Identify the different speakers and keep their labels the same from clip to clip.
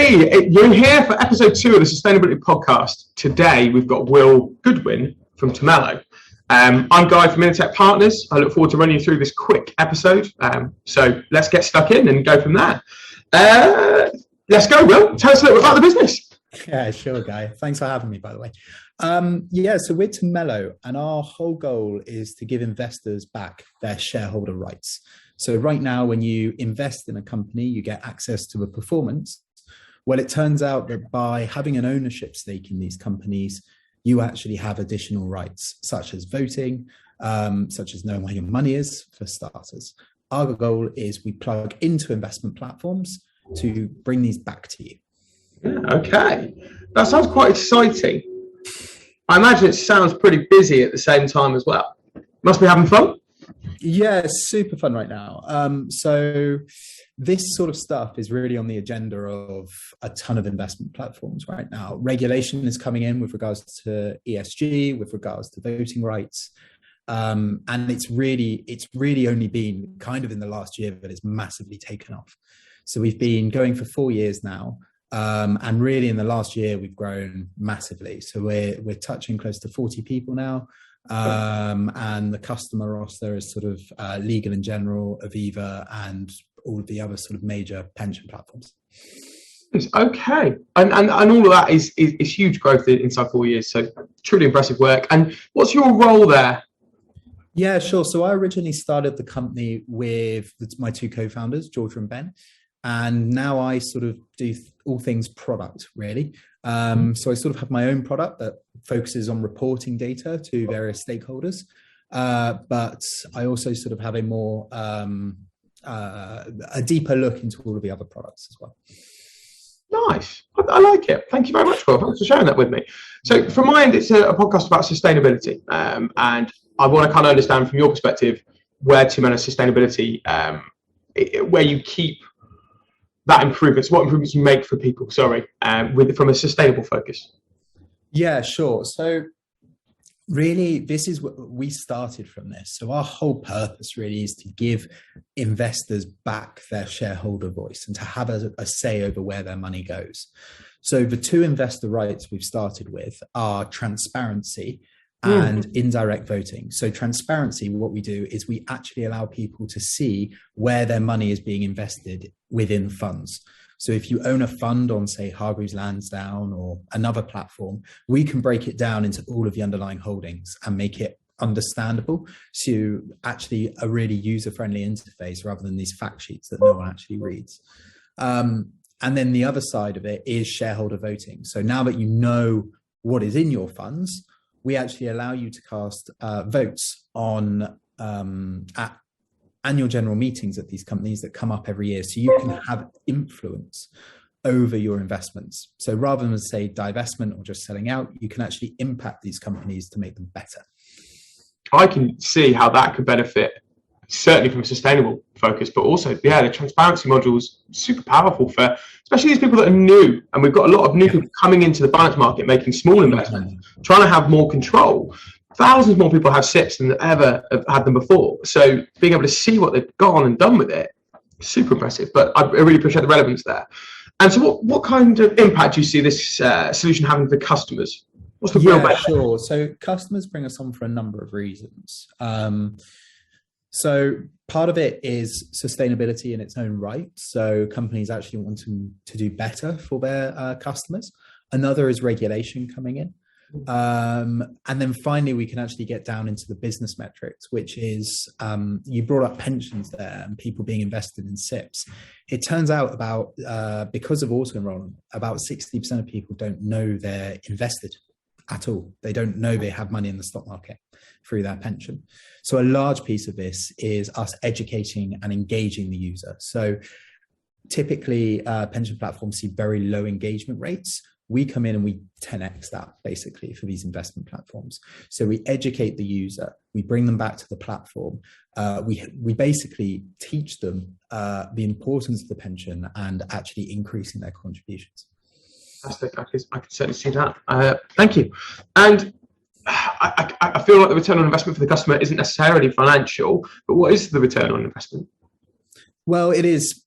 Speaker 1: Hey, you're here for episode 2 of the Sustainability Podcast. Today, we've got Will Goodwin from Tumelo. I'm Guy from Minitech Partners. I look forward to running you through this quick episode. So let's get stuck in and go from there. Let's go, Will. Tell us a little bit about the business.
Speaker 2: Yeah, sure, Guy. Thanks for having me, by the way. So we're Tumelo, and our whole goal is to give investors back their shareholder rights. So right now, when you invest in a company, you get access to a performance. Well, it turns out that by having an ownership stake in these companies, you actually have additional rights, such as voting, such as knowing where your money is, for starters. Our goal is we plug into investment platforms to bring these back to you.
Speaker 1: Yeah, okay. That sounds quite exciting. I imagine it sounds pretty busy at the same time as well. Must be having fun?
Speaker 2: Yeah, it's super fun right now. So this sort of stuff is really on the agenda of a ton of investment platforms right now. Regulation is coming in with regards to ESG, with regards to voting rights. And it's really only been kind of in the last year that it's massively taken off. So we've been going for 4 years now. And really in the last year, we've grown massively. So we're touching close to 40 people now. And the customer roster is sort of Legal & General, Aviva, and all of the other sort of major pension platforms.
Speaker 1: Okay. And all of that is huge growth inside 4 years. So truly impressive work. And what's your role there?
Speaker 2: Yeah, sure. So I originally started the company with my two co-founders, Georgia and Ben. And now I sort of do all things product, really. So I sort of have my own product that focuses on reporting data to various stakeholders. But I also sort of have a more, a deeper look into all of the other products as well.
Speaker 1: Nice. I like it. Thank you very much, Will. Thanks for sharing that with me. So from my end, it's a podcast about sustainability. And I want to kind of understand from your perspective where Tumelo sustainability, where you keep that improvements, what improvements you make for people, from a sustainable focus.
Speaker 2: Yeah, sure. So really, this is what we started from this. So our whole purpose really is to give investors back their shareholder voice and to have a say over where their money goes. So the two investor rights we've started with are transparency and indirect voting. So transparency, what we do is we actually allow people to see where their money is being invested within funds. So if you own a fund on, say, Hargreaves Lansdown or another platform, we can break it down into all of the underlying holdings and make it understandable. So actually a really user-friendly interface rather than these fact sheets that no one actually reads. And then the other side of it is shareholder voting. So now that you know what is in your funds, we actually allow you to cast votes on at annual general meetings at these companies that come up every year. So you can have influence over your investments. So rather than say divestment or just selling out, you can actually impact these companies to make them better.
Speaker 1: I can see how that could benefit, certainly from a sustainable focus, but also, the transparency module is super powerful for especially these people that are new. And we've got a lot of new people coming into the finance market, making small investments, trying to have more control. Thousands more people have SIPs than ever have had them before. So being able to see what they've gone and done with it, super impressive. But I really appreciate the relevance there. And so what kind of impact do you see this solution having for customers? What's the real benefit?
Speaker 2: Sure. So customers bring us on for a number of reasons. So part of it is sustainability in its own right. So companies actually want to do better for their customers. Another is regulation coming in. And then finally, we can actually get down into the business metrics, which is you brought up pensions there and people being invested in SIPs. It turns out because of auto enrollment, about 60% of people don't know they're invested at all. They don't know they have money in the stock market through their pension. So a large piece of this is us educating and engaging the user. So typically pension platforms see very low engagement rates. We come in and we 10x that basically for these investment platforms. So we educate the user, we bring them back to the platform. We basically teach them the importance of the pension and actually increasing their contributions.
Speaker 1: Fantastic. I can certainly see that. Thank you. And I feel like the return on investment for the customer isn't necessarily financial, but what is the return on investment?
Speaker 2: Well, it is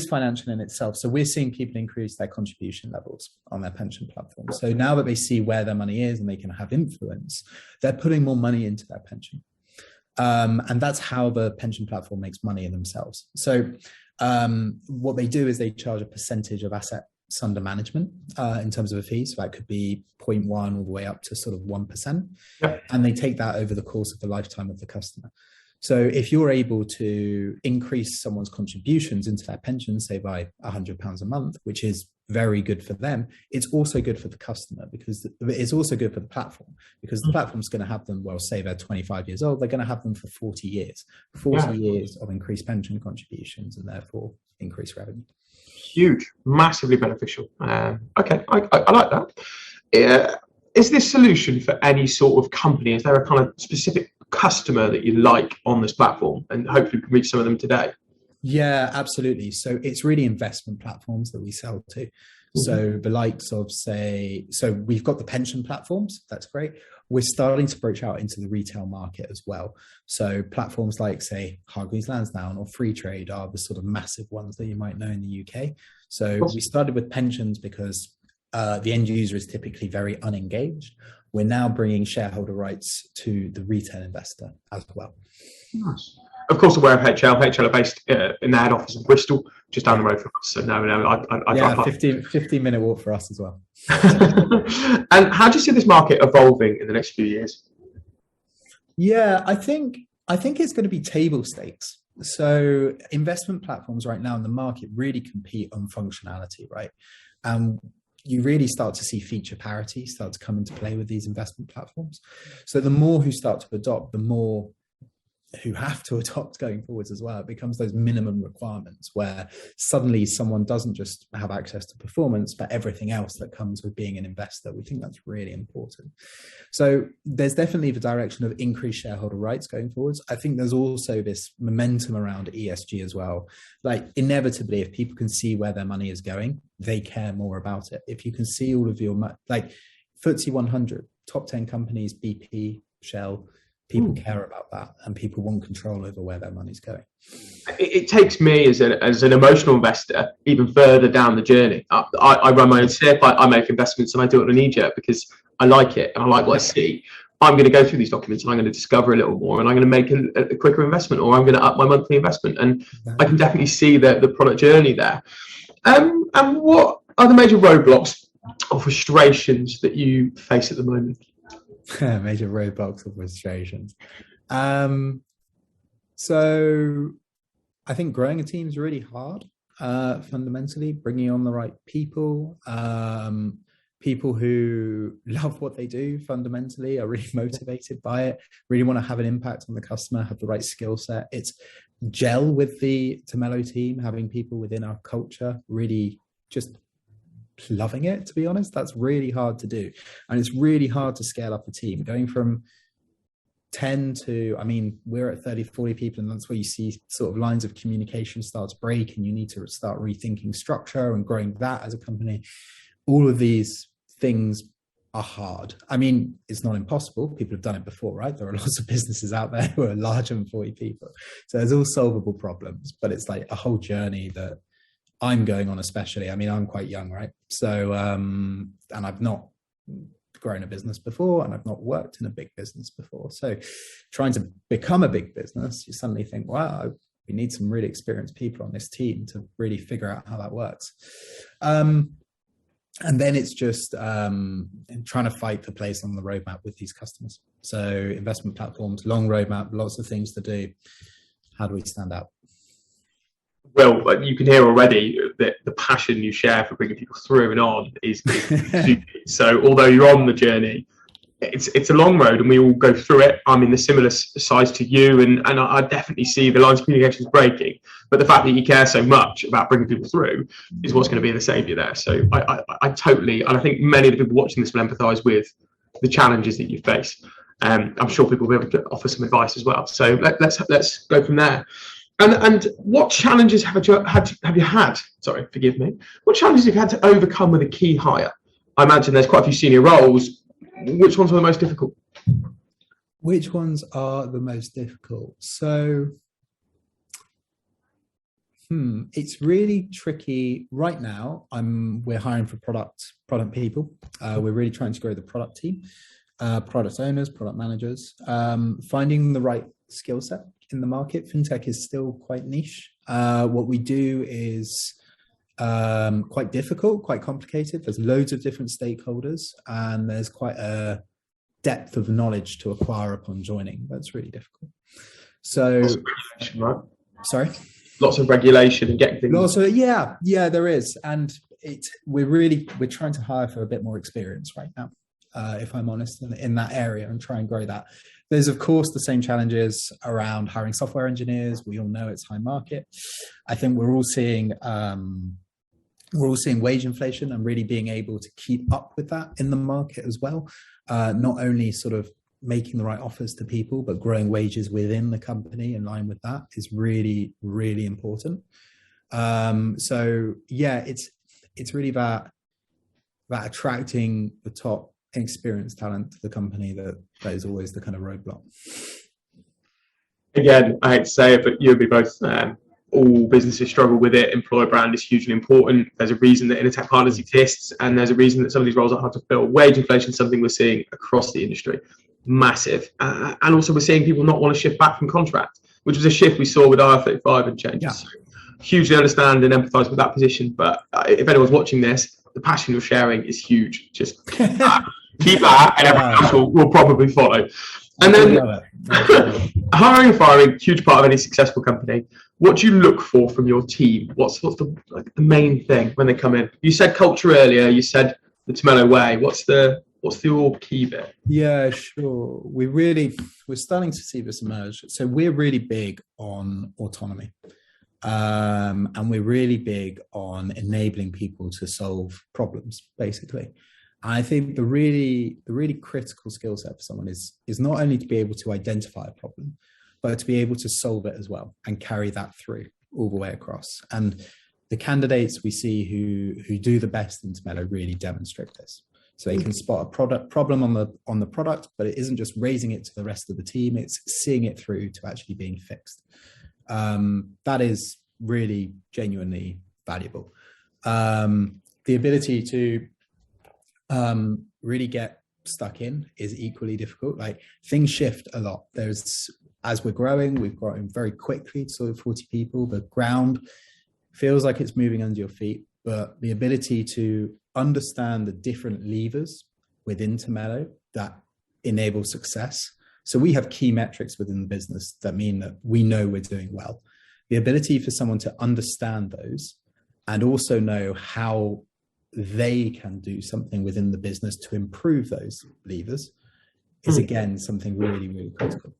Speaker 2: financial in itself. So we're seeing people increase their contribution levels on their pension platform. So now that they see where their money is and they can have influence, they're putting more money into their pension. And that's how the pension platform makes money in themselves. So what they do is they charge a percentage of assets under management in terms of a fee. So that could be 0.1 all the way up to sort of 1%.
Speaker 1: Yep.
Speaker 2: And they take that over the course of the lifetime of the customer. So if you're able to increase someone's contributions into their pension, say by £100 a month, which is very good for them, it's also good for the customer, because it's also good for the platform, because the platform's going to have them, well, say they're 25 years old, they're going to have them for 40 years, 40 years of increased pension contributions and therefore increased revenue.
Speaker 1: Huge, massively beneficial. Okay, I like that. Is this solution for any sort of company? Is there a kind of specific customer that you like on this platform, and hopefully we can reach some of them today?
Speaker 2: Yeah, absolutely. So it's really investment platforms that we sell to. Mm-hmm. So the likes of, say, so we've got the pension platforms. That's great. We're starting to branch out into the retail market as well. So platforms like, say, Hargreaves Lansdown or Free Trade are the sort of massive ones that you might know in the UK. So we started with pensions because the end user is typically very unengaged. We're now bringing shareholder rights to the retail investor as well.
Speaker 1: Nice. Of course, aware of HL. HL are based in their head office in Bristol, just down the road from us. So no,
Speaker 2: 15-minute walk for us as well.
Speaker 1: And how do you see this market evolving in the next few years?
Speaker 2: Yeah, I think it's going to be table stakes. So investment platforms right now in the market really compete on functionality, right? You really start to see feature parity start to come into play with these investment platforms. So the more who start to adopt, the more who have to adopt going forwards as well. It becomes those minimum requirements where suddenly someone doesn't just have access to performance, but everything else that comes with being an investor. We think that's really important. So there's definitely the direction of increased shareholder rights going forwards. I think there's also this momentum around ESG as well. Like inevitably, if people can see where their money is going, they care more about it. If you can see all of your, like FTSE 100, top 10 companies, BP, Shell, people care about that, and people want control over where their money's going.
Speaker 1: It takes me as an emotional investor even further down the journey. I run my own SIP, I make investments, and I do it on a knee-jerk because I like it and I like what I see. I'm going to go through these documents and I'm going to discover a little more, and I'm going to make a quicker investment, or I'm going to up my monthly investment. And I can definitely see the product journey there. And what are the major roadblocks or frustrations that you face at the moment?
Speaker 2: Major roadblocks or frustrations. So I think growing a team is really hard, fundamentally, bringing on the right people, people who love what they do fundamentally, are really motivated by it, really want to have an impact on the customer, have the right skill set. It's gel with the Tumelo team, having people within our culture, really just loving it, to be honest. That's really hard to do, and it's really hard to scale up a team going from 10 to, I mean, we're at 30-40 people, and that's where you see sort of lines of communication start to break, and you need to start rethinking structure and growing that as a company. All of these things are hard. I mean, it's not impossible. People have done it before, right? There are lots of businesses out there who are larger than 40 people, so there's all solvable problems, but it's like a whole journey that I'm going on, especially. I mean, I'm quite young, right? So, and I've not grown a business before, and I've not worked in a big business before. So trying to become a big business, you suddenly think, wow, we need some really experienced people on this team to really figure out how that works. And then it's just trying to fight for place on the roadmap with these customers. So investment platforms, long roadmap, lots of things to do. How do we stand out?
Speaker 1: Well, you can hear already that the passion you share for bringing people through and on is so. Although you're on the journey, it's a long road, and we all go through it. I'm in the similar size to you, and I definitely see the lines of communication is breaking. But the fact that you care so much about bringing people through is what's going to be the saviour there. So I totally, and I think many of the people watching this will empathise with the challenges that you face. I'm sure people will be able to offer some advice as well. So let's go from there. And what challenges have you had? Sorry, forgive me. What challenges have you had to overcome with a key hire? I imagine there's quite a few senior roles. Which ones are the most difficult?
Speaker 2: Which ones are the most difficult? So It's really tricky right now. We're hiring for product people. We're really trying to grow the product team, product owners, product managers, finding the right skill set in the market. Fintech is still quite niche. What we do is quite difficult, quite complicated. There's loads of different stakeholders, and there's quite a depth of knowledge to acquire upon joining. That's really difficult. So,
Speaker 1: right?
Speaker 2: Sorry?
Speaker 1: Lots of regulation and getting things.
Speaker 2: Also, yeah, there is, and we're trying to hire for a bit more experience right now, if I'm honest, in that area, and try and grow that. There's of course the same challenges around hiring software engineers. We all know it's high market. I think we're all seeing wage inflation and really being able to keep up with that in the market as well. Not only sort of making the right offers to people, but growing wages within the company in line with that is really, really important. So yeah, it's really about attracting the top experienced talent to the company that is always the kind of roadblock.
Speaker 1: Again, I hate to say it, but you and me both, all businesses struggle with it. Employer brand is hugely important. There's a reason that Intertech Partners exists, and there's a reason that some of these roles are hard to fill. Wage inflation is something we're seeing across the industry. Massive. And also we're seeing people not want to shift back from contract, which was a shift we saw with IR35 and changes. Yeah. So hugely understand and empathise with that position. But if anyone's watching this, the passion you're sharing is huge. Just keep that, and everyone else will probably follow. And then hiring and firing, huge part of any successful company. What do you look for from your team? What's the main thing when they come in? You said culture earlier. You said the Tumelo way. What's the key bit?
Speaker 2: Yeah, sure. We're starting to see this emerge. So we're really big on autonomy. And we're really big on enabling people to solve problems, basically. I think the really critical skill set for someone is not only to be able to identify a problem, but to be able to solve it as well and carry that through all the way across. And the candidates we see who do the best in Tumelo really demonstrate this. So they can spot a product problem on the product, but it isn't just raising it to the rest of the team, it's seeing it through to actually being fixed. That is really genuinely valuable. The ability to really get stuck in is equally difficult. Like, things shift a lot. As we're growing, we've grown very quickly to sort of 40 people. The ground feels like it's moving under your feet, but the ability to understand the different levers within Tumelo that enable success. So we have key metrics within the business that mean that we know we're doing well. The ability for someone to understand those and also know how they can do something within the business to improve those levers is again something really, really critical.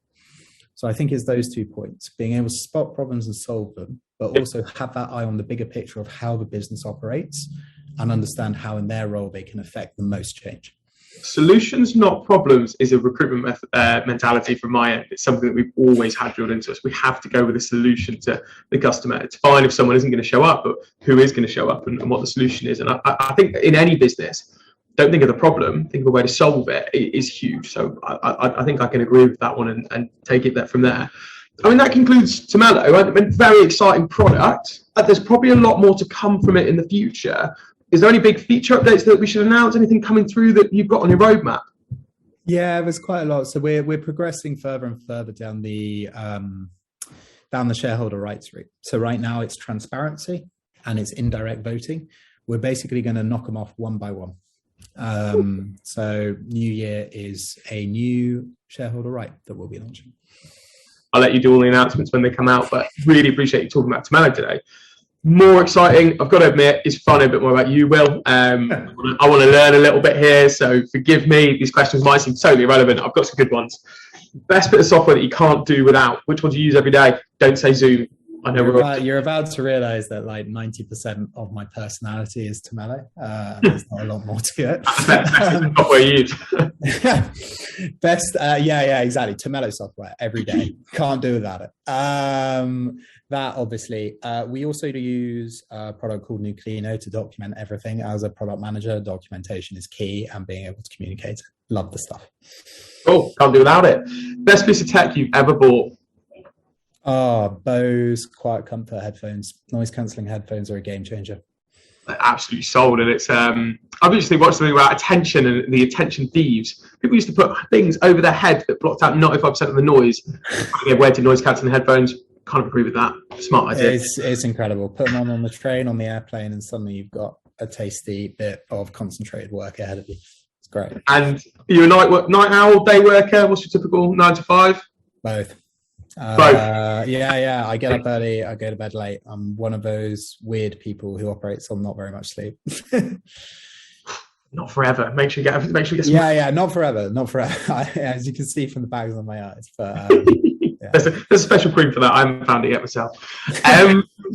Speaker 2: So I think it's those 2 points, being able to spot problems and solve them, but also have that eye on the bigger picture of how the business operates and understand how in their role they can affect the most change.
Speaker 1: Solutions, not problems, is a recruitment mentality from my end. It's something that we've always had drilled into us. We have to go with a solution to the customer. It's fine if someone isn't going to show up, but who is going to show up and what the solution is. And I think in any business, don't think of the problem, think of a way to solve it. It is huge. So I think I can agree with that one and take it from there. I mean, that concludes Tumelo. I mean, very exciting product. There's probably a lot more to come from it in the future. Is there any big feature updates that we should announce? Anything coming through that you've got on your roadmap?
Speaker 2: Yeah, there's quite a lot. So we're progressing further and further down the shareholder rights route. So right now it's transparency and it's indirect voting. We're basically going to knock them off one by one. So new year is a new shareholder right that we'll be launching.
Speaker 1: I'll let you do all the announcements when they come out, but really appreciate you talking about Tumelo today. More exciting, I've got to admit, is finding a bit more about you, Will. I want to learn a little bit here, so forgive me. These questions might seem totally irrelevant. I've got some good ones. Best bit of software that you can't do without. Which one do you use every day? Don't say Zoom. I know
Speaker 2: you're about to realize that like 90% of my personality is Tumelo. There's not a lot more to it.
Speaker 1: Software you use.
Speaker 2: Best, yeah, exactly. Tumelo software every day. Can't do without it. That obviously. We also use a product called Nucleino to document everything. As a product manager, documentation is key and being able to communicate. Love the stuff.
Speaker 1: Cool. Can't do without it. Best piece of tech you've ever bought?
Speaker 2: Bose Quiet Comfort headphones, noise cancelling headphones are a game changer.
Speaker 1: Absolutely sold. And it's I've recently watched something about attention and the attention thieves. People used to put things over their head that blocked out 95% of the noise. They wear noise cancelling headphones. Can't agree with that. Smart idea.
Speaker 2: It's incredible. Put them on the train, on the airplane, and suddenly you've got a tasty bit of concentrated work ahead of you. It's great.
Speaker 1: And you're a night owl, day worker? What's your typical 9 to 5?
Speaker 2: Both.
Speaker 1: Both.
Speaker 2: Yeah. I get up early. I go to bed late. I'm one of those weird people who operates on not very much sleep.
Speaker 1: Not forever. Make sure you get some.
Speaker 2: Yeah. Not forever. As you can see from the bags on my eyes, but. Yeah.
Speaker 1: There's a special cream for that. I haven't found it yet myself.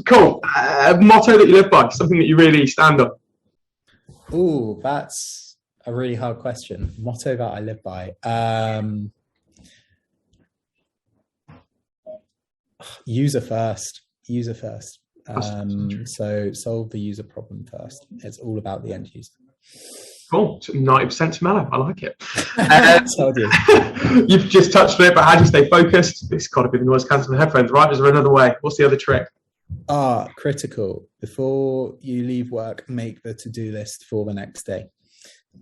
Speaker 1: Cool. Motto that you live by, something that you really stand on.
Speaker 2: Oh, that's a really hard question. Motto that I live by. User first. So solve the user problem first. It's all about the end user.
Speaker 1: Cool. 90% Tumelo. I like it.
Speaker 2: Told you.
Speaker 1: You've just touched on it, but how do you stay focused? It's got to be the noise cancelling headphones, right? Is there another way? What's the other trick?
Speaker 2: Critical. Before you leave work, make the to-do list for the next day.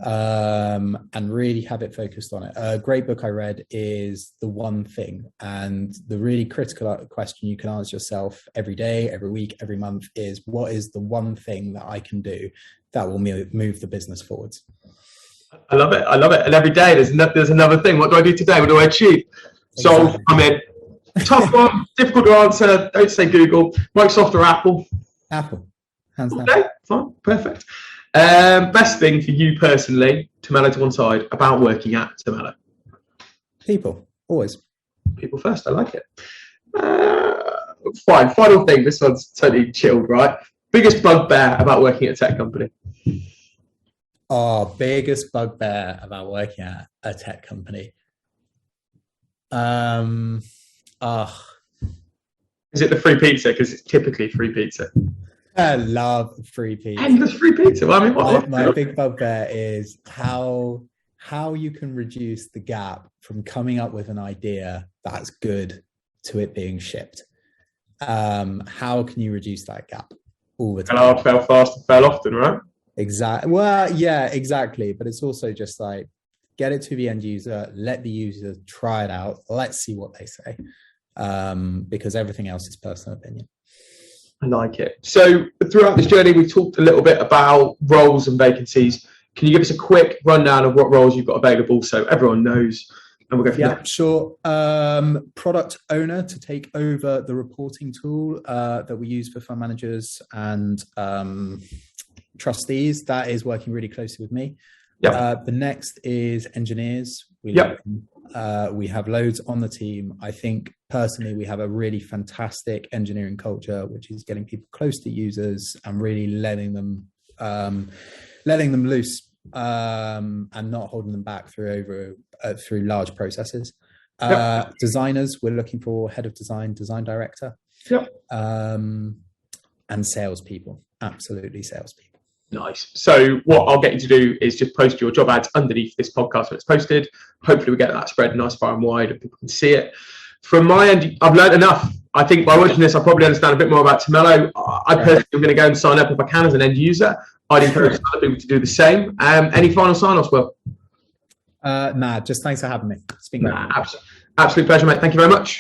Speaker 2: And really have it focused on it. A great book I read is The One Thing, and the really critical question you can ask yourself every day, every week, every month is, what is the one thing that I can do that will move the business forwards? I love it.
Speaker 1: And every day there's another thing. What do I do today? What do I achieve? So I'm in. Tough one, difficult to answer. Don't say Google. Microsoft or Apple?
Speaker 2: Apple, hands down.
Speaker 1: Okay, fine, perfect. Best thing for you personally, Tumelo to one side, about working at Tumelo?
Speaker 2: People, always.
Speaker 1: People first, I like it. Fine, final thing, this one's totally chilled, right? Biggest bugbear about working at a tech company?
Speaker 2: Biggest bugbear about working at a tech company.
Speaker 1: Is it the free pizza? Because it's typically free pizza.
Speaker 2: I love free pizza.
Speaker 1: Endless free pizza. Well, I mean,
Speaker 2: my big bugbear is how you can reduce the gap from coming up with an idea that's good to it being shipped. How can you reduce that gap all the time?
Speaker 1: And I fail fast and fail often, right?
Speaker 2: Exactly. Well, yeah, exactly. But it's also just like, get it to the end user, let the user try it out. Let's see what they say. Because everything else is personal opinion.
Speaker 1: I like it. So throughout this journey, we've talked a little bit about roles and vacancies. Can you give us a quick rundown of what roles you've got available so everyone knows? And we'll go from there.
Speaker 2: Sure. Product owner to take over the reporting tool that we use for fund managers and trustees. That is working really closely with me. Yep. The next is engineers. We have loads on the team. I think personally we have a really fantastic engineering culture, which is getting people close to users and really letting them loose and not holding them back through large processes. Yep. Designers, we're looking for head of design director.
Speaker 1: Yep.
Speaker 2: And salespeople, absolutely salespeople.
Speaker 1: Nice. So what I'll get you to do is just post your job ads underneath this podcast when it's posted. Hopefully we get that spread nice far and wide and people can see it. From my end, I've learned enough. I think by watching this, I probably understand a bit more about Tumelo. I personally am going to go and sign up if I can as an end user. I'd encourage other people to do the same. Any final sign-offs, Will?
Speaker 2: Just thanks for having me. It's been great.
Speaker 1: Absolute pleasure, mate. Thank you very much.